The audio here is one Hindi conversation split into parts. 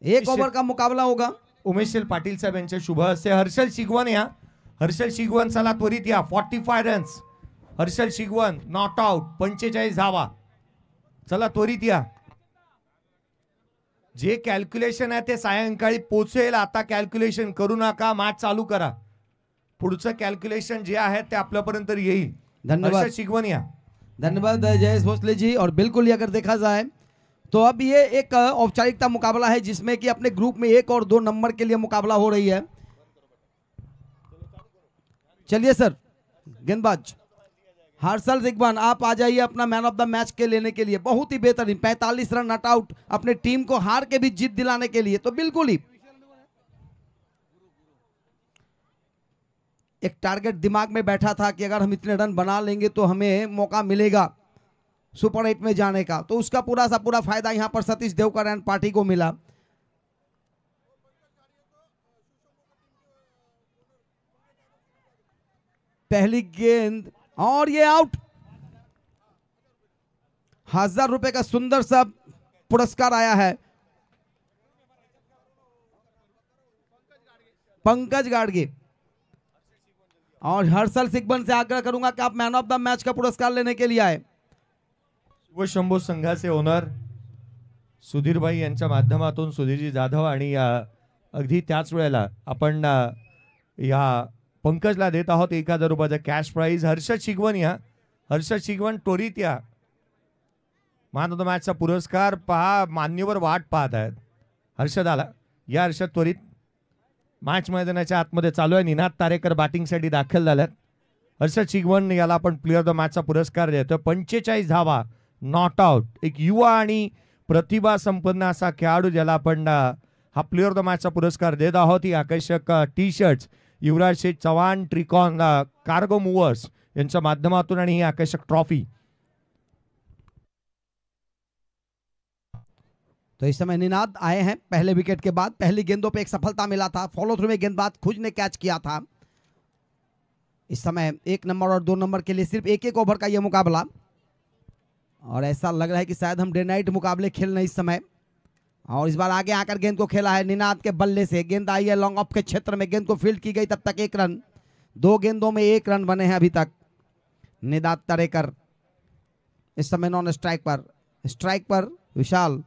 एक ओव्हर का मुकाबला होगा। उमेशशील पाटील साहेब यांचे शुभ हस्ते हर्षल शिगवण या, हर्षल शिगवण चला त्वरित या, 45 runs Harshal Shigwan not out, 45 धावा, चला त्वरित या। जे कॅल्क्युलेशन आहे ते सायंकाळी पोचेल, आता कॅल्क्युलेशन करू नका, मॅच चालू करा, पुढचं कॅल्क्युलेशन जे आहे ते आपल्यापर्यंत येईल। धन्यवाद हर्षल शिगवण या। धन्यवाद जयेश भोसले जी। और बिल्कुल ही अगर देखा जाए तो अब ये एक औपचारिकता मुकाबला है जिसमें कि अपने ग्रुप में 1 और 2 नंबर के लिए मुकाबला हो रही है। चलिए सर, गेंदबाज हर्षल शिगवण आप आ जाइए अपना मैन ऑफ द मैच के लेने के लिए। बहुत ही बेहतरीन 45 रन नॉट आउट अपने टीम को हार के भी जीत दिलाने के लिए। तो बिल्कुल ही एक टारगेट दिमाग में बैठा था कि अगर हम इतने रन बना लेंगे तो हमें मौका मिलेगा सुपर 8 में जाने का, तो उसका पूरा फायदा यहां पर सतीश देवकर एंड पार्टी को मिला। पहली गेंद और ये आउट। 1000 रुपए का सुंदर सा पुरस्कार आया है पंकज गाड़गे। और हर्षल शिगवण से आग्रह करूंगा कि आप मैन ऑफ द मैच का पुरस्कार लेने के लिए आए। व शंभू संघाचे ओनर सुधीर भाई यांच्या माध्यमातून सुधीरजी जाधव आणि अगदी त्याच वेळेला आपण या पंकजला देत आहोत 1000 रुपयाचा कॅश प्राइज। हर्षद शिगवण या, हर्षद शिगवण त्वरित या, मॅन ऑफ द मॅचचा पुरस्कार पहा, मान्यवर वाट पाहत आहेत। हर्षद आला या, हर्षद त्वरित। मॅच मैदानाच्या आतमध्ये चालू आहे, निनाद तारेकर बॅटिंगसाठी दाखल झाल्यात। हर्षद शिगवण याला आपण प्लेअर ऑफ द मॅचचा पुरस्कार देतो। 45 धावा नॉट आउट, एक युवा आणि प्रतिभा संपन्न असा खेळाडू ज्याला आपण हा प्लेअर ऑफ द मॅचचा पुरस्कार देत आहोत। ही आकर्षक टी शर्ट्स युवराज शेठ चव्हाण ट्रिकॉन कार्गो मूवर्स यांच्या माध्यमातून आणि ही आकर्षक ट्रॉफी। तो इस समय निनाद आए हैं पहले विकेट के बाद। पहली गेंदों पे एक सफलता मिला था, फॉलो थ्रू में गेंदबाज खुद ने कैच किया था। इस समय 1 नंबर और 2 नंबर के लिए सिर्फ 1-1 ओवर का यह मुकाबला, और ऐसा लग रहा है कि शायद हम डे नाइट मुकाबले खेल रहे हैं इस समय। और इस बार आगे आकर गेंद को खेला है निनाद के बल्ले से, गेंद आई है लॉन्ग ऑफ के क्षेत्र में, गेंद को फील्ड की गई, तब तक 1 रन। 2 गेंदों में 1 रन बने हैं अभी तक। निनाद तारेकर इस समय नॉन स्ट्राइक पर, स्ट्राइक पर विशाल।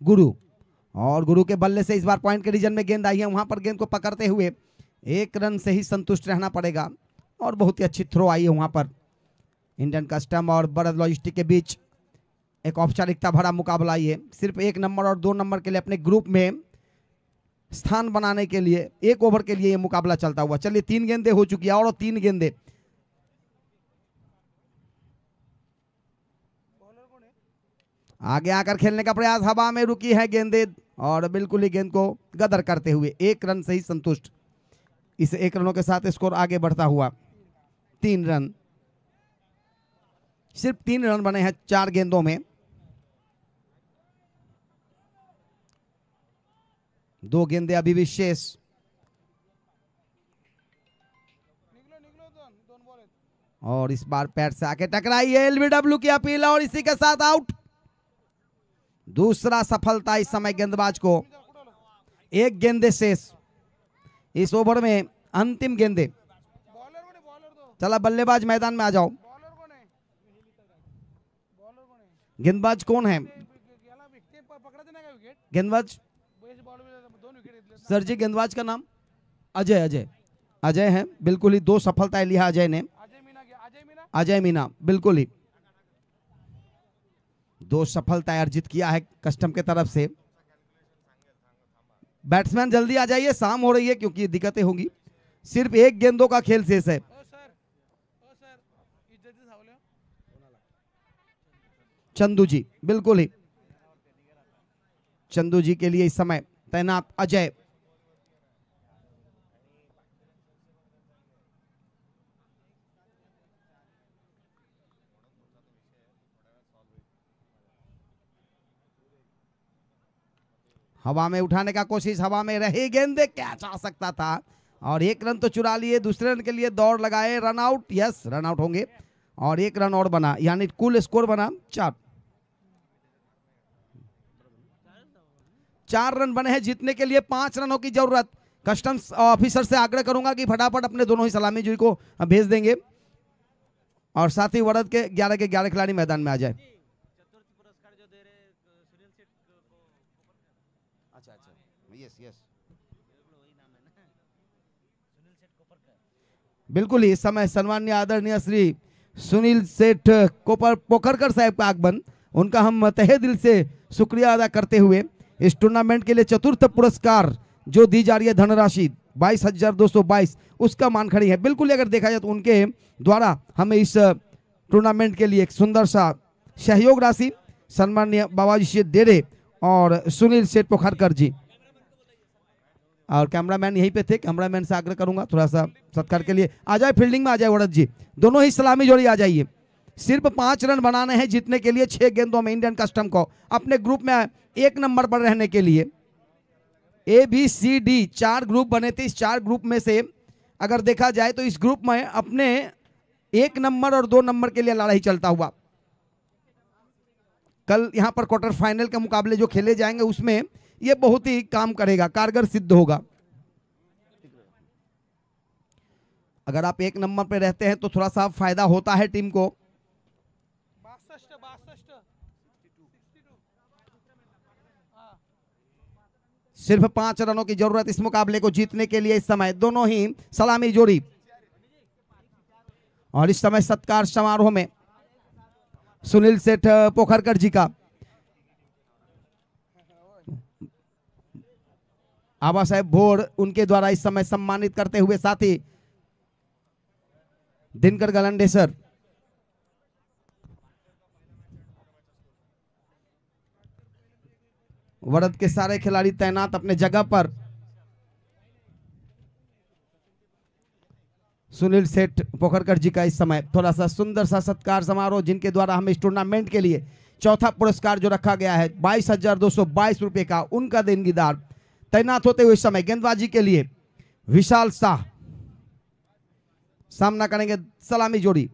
गुरु, और गुरु के बल्ले से इस बार पॉइंट के रीजन में गेंद आई है, वहां पर गेंद को पकड़ते हुए 1 रन से ही संतुष्ट रहना पड़ेगा। और बहुत ही अच्छी थ्रो आई है वहां पर। इंडियन कस्टम और बरद लॉजिस्टिक के बीच एक औपचारिकता भरा मुकाबला ये, सिर्फ 1 नंबर और 2 नंबर के लिए अपने ग्रुप में स्थान बनाने के लिए 1 ओवर के लिए ये मुकाबला चलता हुआ। चलिए 3 गेंदें हो चुकी है और 3 गेंदें। आगे आकर खेलने का प्रयास, हवा में रुकी है गेंदें और बिल्कुल ही गेंद को गदर करते हुए 1 रन से ही संतुष्ट। इस 1 रनों के साथ स्कोर आगे बढ़ता हुआ 3 रन, सिर्फ 3 रन बने हैं 4 गेंदों में। 2 गेंदें अभी भी शेष। और इस बार पैर से आके टकराई है, एलबीडब्ल्यू की अपील और इसी के साथ आउट। दूसरा सफलता इस समय गेंदबाज को। 1 गेंदे शेष इस ओवर में, अंतिम गेंदे। चला बल्लेबाज मैदान में आ जाओ। गेंदबाज कौन है? गेंदबाज सर जी, गेंदबाज का नाम अजय। अजय है, बिल्कुल ही 2 सफलताएं लिया अजय ने। अजय मीना, बिल्कुल ही 2 सफलताएं अर्जित किया है कस्टम के तरफ से। बैट्समैन जल्दी आ जाइए, शाम हो रही है क्योंकि दिक्कतें होंगी। सिर्फ 1 गेंदों का खेल शेष है। चंदू जी, बिल्कुल ही चंदू जी के लिए इस समय तैनात अजय। हवा में उठाने का कोशिश, हवा में रही गेंदे, कैच आ सकता था और 1 रन तो चुरा लिए। दूसरे रन के लिए दौड़ लगाए, run out. Yes, run out होंगे और 1 रन और बना, यानी कुल स्कोर बना 4। 4 रन बने हैं जीतने के लिए 5 रनों की जरूरत। कस्टम्स ऑफिसर से आग्रह करूंगा कि फटाफट अपने दोनों ही सलामी जोड़ी को भेज देंगे और साथ ही वर्द के 11 के 11 खिलाड़ी मैदान में आ जाए। बिल्कुल ही इस समय सम्माननीय आदरणीय श्री सुनील सेठ पोखरकर साहब का आगमन, उनका हम तहे दिल से शुक्रिया अदा करते हुए इस टूर्नामेंट के लिए चतुर्थ पुरस्कार जो दी जा रही है धनराशि 22,222 उसका मान खड़ी है। बिल्कुल अगर देखा जाए तो उनके द्वारा हमें इस टूर्नामेंट के लिए एक सुंदर सा सहयोग राशि सम्माननीय बाबाजी शेठ डेरे और सुनील सेठ पोखरकर जी, और कैमरामैन यहीं पे थे, कैमरामैन से आग्रह करूंगा थोड़ा सा सत्कार के लिए आ जाए, फील्डिंग में आ जाए वरद जी, दोनों ही सलामी जोड़ी आ जाइए। सिर्फ 5 रन बनाने हैं जीतने के लिए 6 गेंदों में इंडियन कस्टम को अपने ग्रुप में 1 नंबर पर रहने के लिए। ABCD 4 ग्रुप बने थे, इस 4 ग्रुप में से अगर देखा जाए तो इस ग्रुप में अपने 1 नंबर और 2 नंबर के लिए लड़ाई चलता हुआ। कल यहां पर क्वार्टर फाइनल के मुकाबले जो खेले जाएंगे उसमें यह बहुत ही काम करेगा, कारगर सिद्ध होगा। अगर आप 1 नंबर पे रहते हैं तो थोड़ा सा फायदा होता है टीम को। सिर्फ 5 रनों की जरूरत इस मुकाबले को जीतने के लिए इस समय दोनों ही सलामी जोड़ी। और इस समय सत्कार समारोह में सुनील सेठ पोखरकर जी का आबा साहेब भोर उनके द्वारा इस समय सम्मानित करते हुए, साथ ही दिनकर गलंडेसर, वरद के सारे खिलाड़ी तैनात अपने जगह पर। सुनील सेठ पोखरकर जी का इस समय थोड़ा सा सुंदर सा सत्कार समारोह, जिनके द्वारा हमें इस टूर्नामेंट के लिए चौथा पुरस्कार जो रखा गया है 22,222 रुपए का, उनका देनगीदार तैनात होते हुए इस समय गेंदबाजी के लिए विशाल शाह सामना करेंगे सलामी जोड़ी।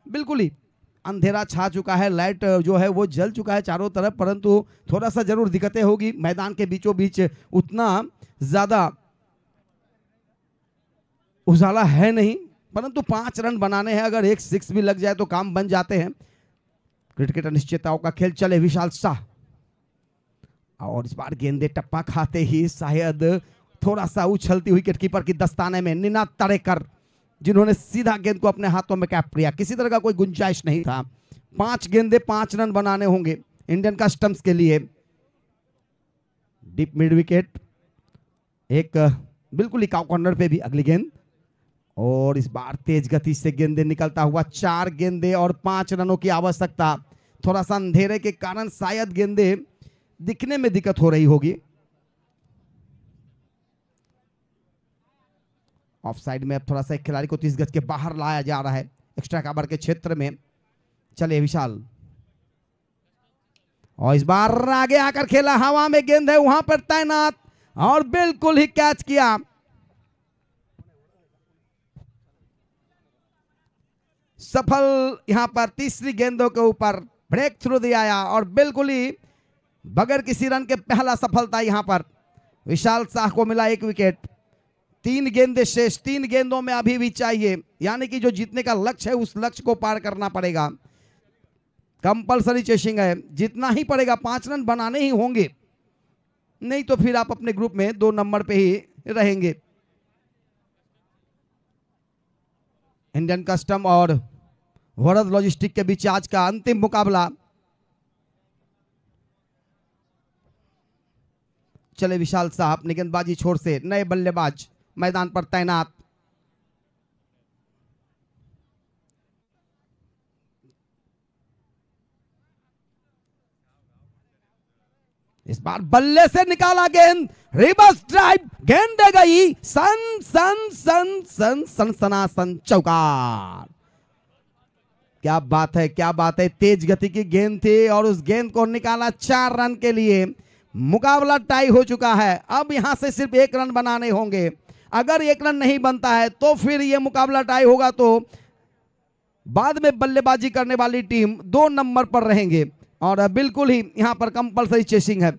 बिल्कुल ही अंधेरा छा चुका है, लाइट जो है वो जल चुका है चारों तरफ, परंतु थोड़ा सा जरूर दिक्कतें होगी। मैदान के बीचों बीच उतना ज्यादा उजाला है नहीं, परंतु 5 रन बनाने हैं, अगर 1 6 भी लग जाए तो काम बन जाते हैं। क्रिकेट अनिश्चितताओं का खेल चले विशाल शाह, और इस बार गेंदे टप्पा खाते ही शायद थोड़ा सा उछलती हुई विकेटकीपर की दस्ताने में निनाद तड़ेकर, जिन्होंने सीधा गेंद को अपने हाथों में कैप किया, किसी तरह का कोई गुंजाइश नहीं था। 5 गेंदे 5 रन बनाने होंगे इंडियन कस्टम्स के लिए। डीप मिड विकेट, एक बिल्कुल ही काउ कॉर्नर पे भी अगली गेंद, और इस बार तेज गति से गेंदे निकलता हुआ 4 गेंदे और 5 रनों की आवश्यकता। थोड़ा सा अंधेरे के कारण शायद गेंदे दिखने में दिक्कत हो रही होगी। ऑफ साइड में अब थोड़ा सा एक खिलाड़ी को 30 गज के बाहर लाया जा रहा है एक्स्ट्रा कवर के क्षेत्र में। चले विशाल, और इस बार आगे आकर खेला, हवा में गेंद है वहां पर तैनात और बिल्कुल ही कैच किया। सफल यहां पर तीसरी गेंदों के ऊपर ब्रेक थ्रू दिया और बिल्कुल ही बगैर किसी रन के पहला सफलता यहां पर विशाल शाह को मिला 1 विकेट। 3 गेंदे शेष, 3 गेंदों में अभी भी चाहिए, यानी कि जो जीतने का लक्ष्य है उस लक्ष्य को पार करना पड़ेगा। कंपलसरी चेसिंग है, जीतना ही पड़ेगा, 5 रन बनाने ही होंगे, नहीं तो फिर आप अपने ग्रुप में 2 नंबर पे ही रहेंगे। इंडियन कस्टम और वरद लॉजिस्टिक के बीच आज का अंतिम मुकाबला। चले विशाल साहब अपनी गेंदबाजी छोर से नए बल्लेबाज मैदान पर तैनात। इस बार बल्ले से निकाला गेंद, रिवर्स ड्राइव, गेंद गई सन सन सन सन सन सना सन चौकार। क्या बात है, क्या बात है, तेज गति की गेंद थी और उस गेंद को निकाला 4 रन के लिए। मुकाबला टाई हो चुका है, अब यहां से सिर्फ 1 रन बनाने होंगे। अगर 1 रन नहीं बनता है तो फिर यह मुकाबला टाई होगा, तो बाद में बल्लेबाजी करने वाली टीम 2 नंबर पर रहेंगे और बिल्कुल ही यहां पर कंपलसरी चेसिंग है।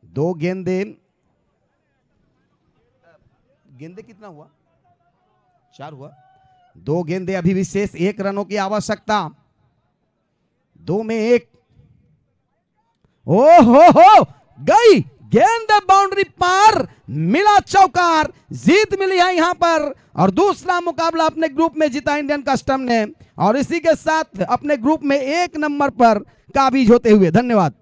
2 गेंदे कितना हुआ? 4 हुआ। 2 गेंदे अभी भी शेष, 1 रनों की आवश्यकता। 2 में 1। हो गई गेंद बाउंड्री पार, मिला चौकार, जीत मिली है यहां पर और दूसरा मुकाबला अपने ग्रुप में जीता इंडियन कस्टम ने और इसी के साथ अपने ग्रुप में 1 नंबर पर काबिज होते हुए। धन्यवाद।